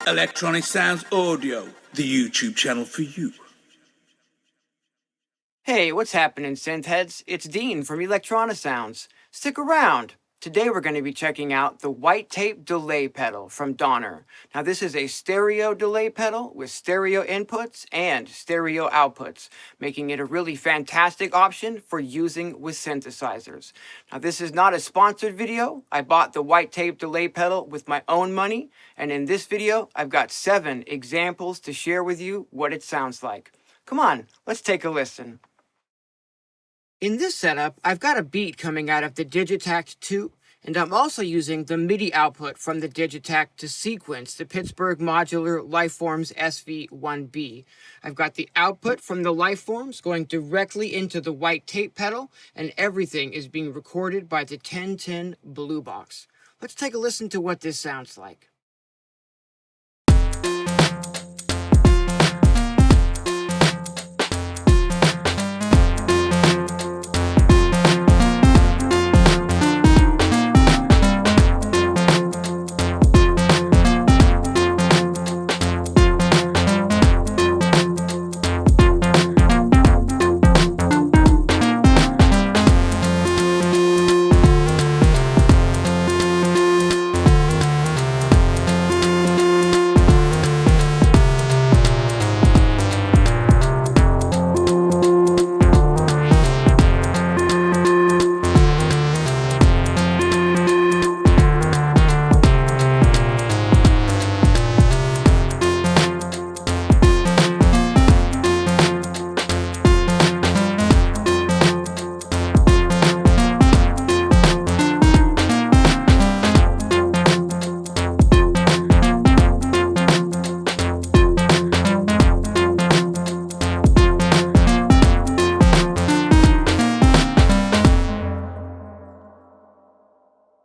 Electronisounds Audio, the YouTube channel for you. Hey, what's happening, synthheads? It's Dean from Electronisounds. Stick around. Today we're going to be checking out the white tape delay pedal from Donner. Now this is a stereo delay pedal with stereo inputs and stereo outputs, making it a really fantastic option for using with synthesizers. Now this is not a sponsored video. I bought the white tape delay pedal with my own money, and in this video I've got 7 examples to share with you what it sounds like. Come on, let's take a listen. In this setup, I've got a beat coming out of the Digitact 2, and I'm also using the MIDI output from the Digitact to sequence the Pittsburgh Modular Lifeforms SV1B. I've got the output from the Lifeforms going directly into the white tape pedal, and everything is being recorded by the 1010 Blue Box. Let's take a listen to what this sounds like.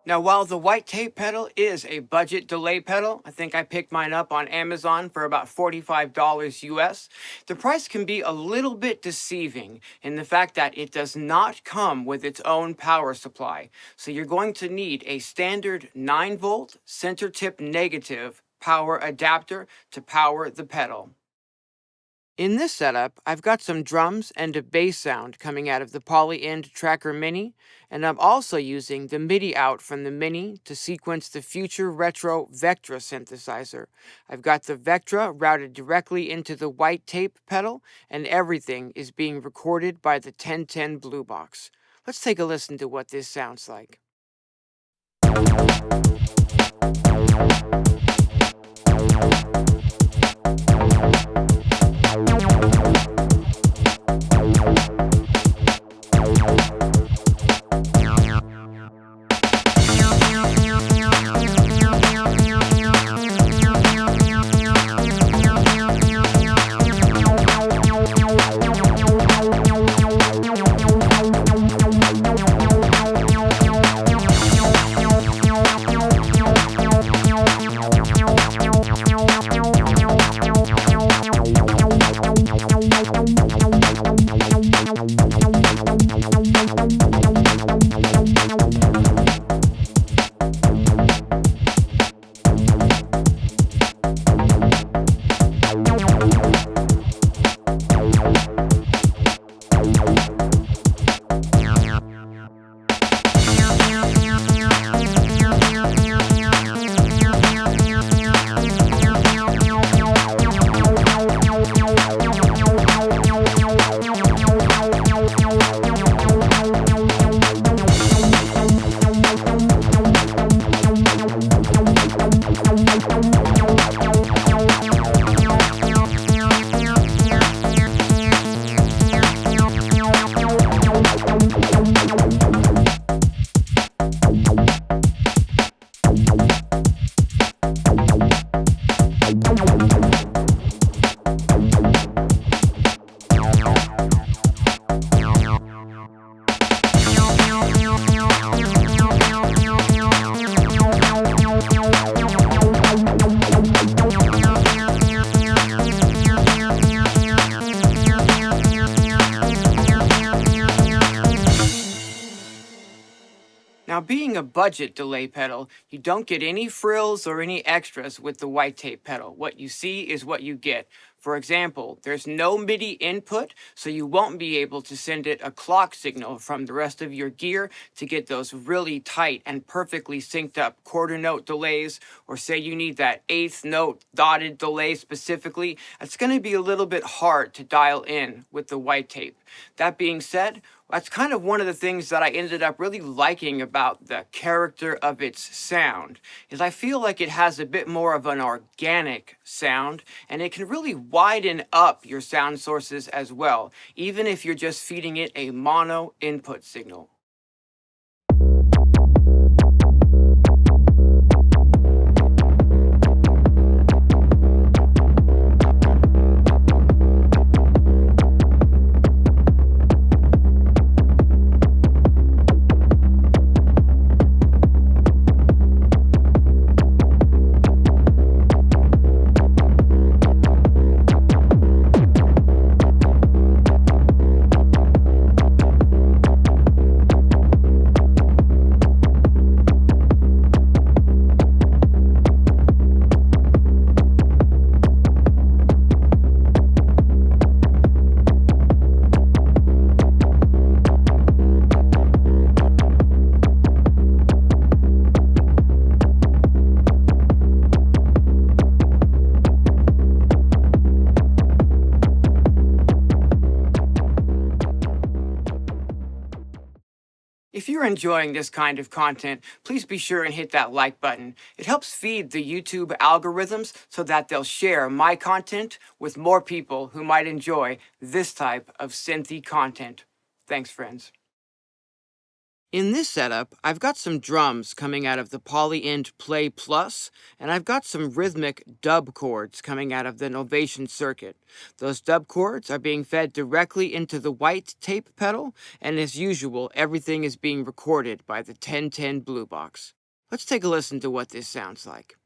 Now, while the white tape pedal is a budget delay pedal, I think I picked mine up on Amazon for about $45 US, the price can be a little bit deceiving in the fact that it does not come with its own power supply. So you're going to need a standard 9-volt center tip negative power adapter to power the pedal. In this setup, I've got some drums and a bass sound coming out of the Poly-End Tracker Mini, and I'm also using the MIDI out from the Mini to sequence the Future Retro Vectra synthesizer. I've got the Vectra routed directly into the white tape pedal, and everything is being recorded by the 1010 Blue Box. Let's take a listen to what this sounds like. Now, being a budget delay pedal, you don't get any frills or any extras with the white tape pedal. What you see is what you get. For example, there's no MIDI input, so you won't be able to send it a clock signal from the rest of your gear to get those really tight and perfectly synced up quarter note delays, or say you need that eighth note dotted delay specifically. It's going to be a little bit hard to dial in with the white tape. That being said, that's kind of one of the things that I ended up really liking about the character of its sound, is I feel like it has a bit more of an organic sound, and it can really widen up your sound sources as well, even if you're just feeding it a mono input signal. If you're enjoying this kind of content, please be sure and hit that like button. It helps feed the YouTube algorithms so that they'll share my content with more people who might enjoy this type of synthy content. Thanks, friends. In this setup, I've got some drums coming out of the Polyend Play Plus, and I've got some rhythmic dub chords coming out of the Novation circuit. Those dub chords are being fed directly into the white tape pedal, and as usual, everything is being recorded by the 1010 Blue Box. Let's take a listen to what this sounds like.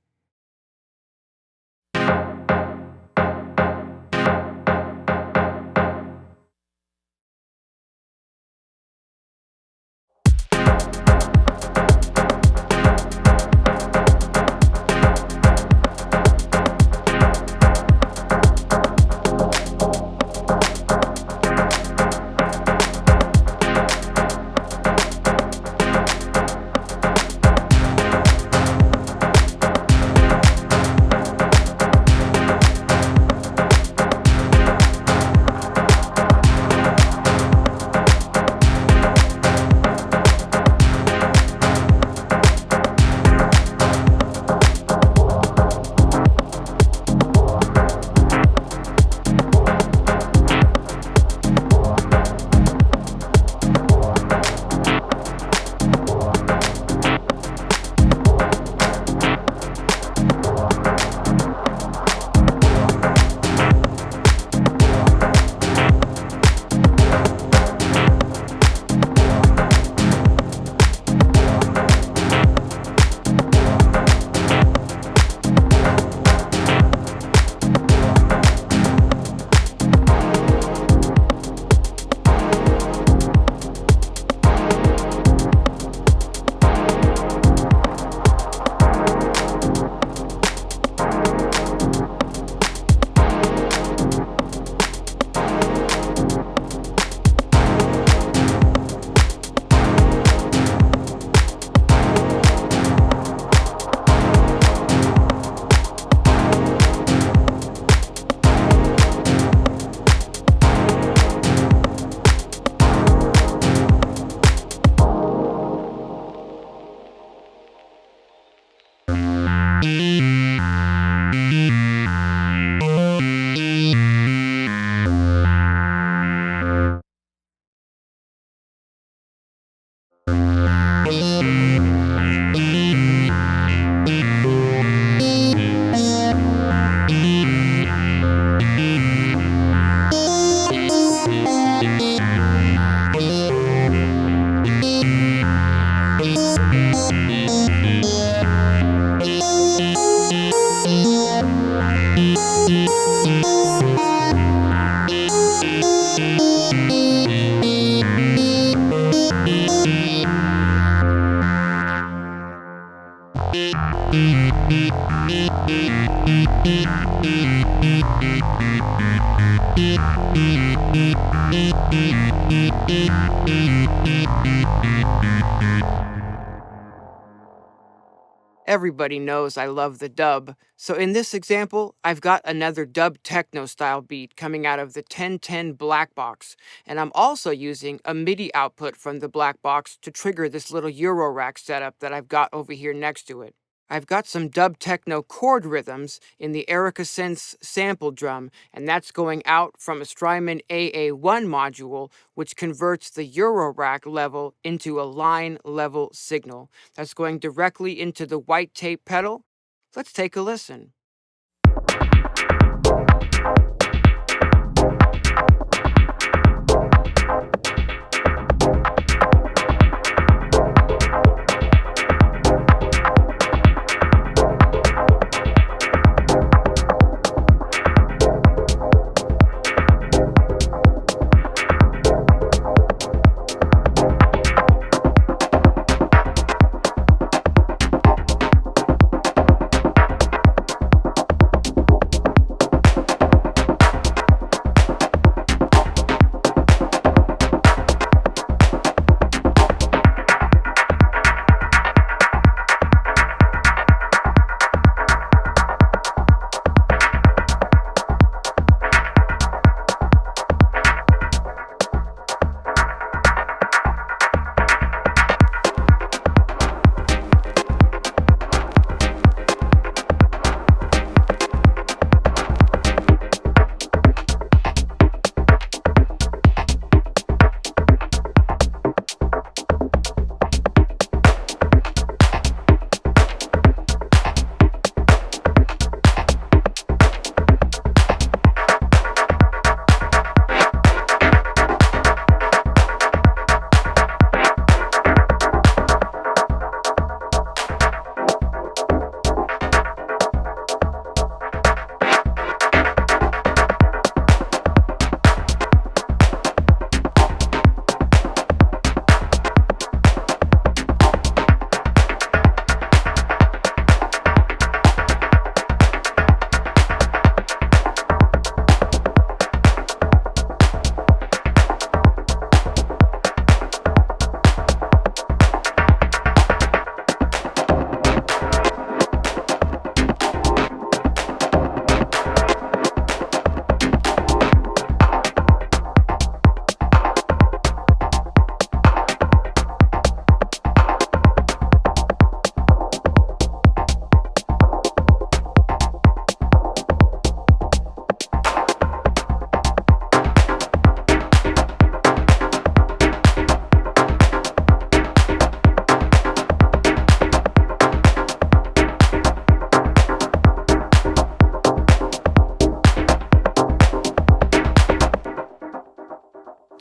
Everybody knows I love the dub, so in this example, I've got another dub techno style beat coming out of the 1010 black box, and I'm also using a MIDI output from the black box to trigger this little Euro rack setup that I've got over here next to it. I've got some dub techno chord rhythms in the Erica Sense sample drum, and that's going out from a Strymon AA1 module, which converts the Eurorack level into a line level signal. That's going directly into the white tape pedal. Let's take a listen.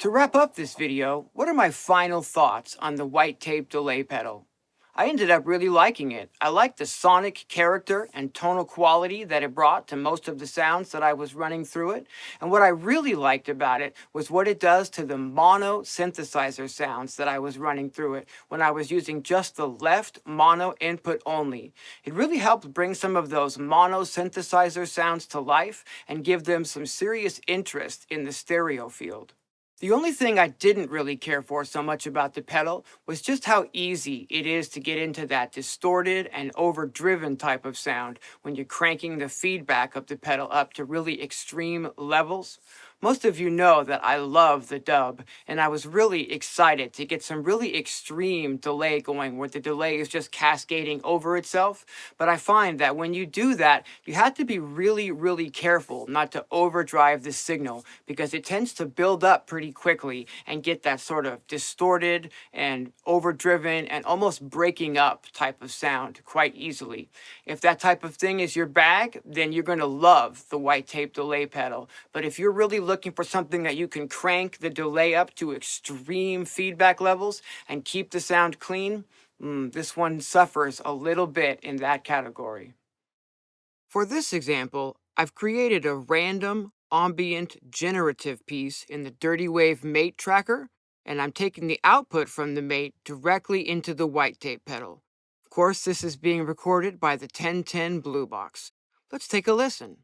To wrap up this video, what are my final thoughts on the white tape delay pedal? I ended up really liking it. I liked the sonic character and tonal quality that it brought to most of the sounds that I was running through it. And what I really liked about it was what it does to the mono synthesizer sounds that I was running through it when I was using just the left mono input only. It really helped bring some of those mono synthesizer sounds to life and give them some serious interest in the stereo field. The only thing I didn't really care for so much about the pedal was just how easy it is to get into that distorted and overdriven type of sound when you're cranking the feedback of the pedal up to really extreme levels. Most of you know that I love the dub, and I was really excited to get some really extreme delay going where the delay is just cascading over itself. But I find that when you do that, you have to be really, really careful not to overdrive the signal because it tends to build up pretty quickly and get that sort of distorted and overdriven and almost breaking up type of sound quite easily. If that type of thing is your bag, then you're going to love the white tape delay pedal. But if you're really looking for something that you can crank the delay up to extreme feedback levels and keep the sound clean, this one suffers a little bit in that category. For this example, I've created a random ambient generative piece in the Dirty Wave Mate tracker, and I'm taking the output from the Mate directly into the white tape pedal. course, this is being recorded by the 1010 Blue Box. Let's take a listen.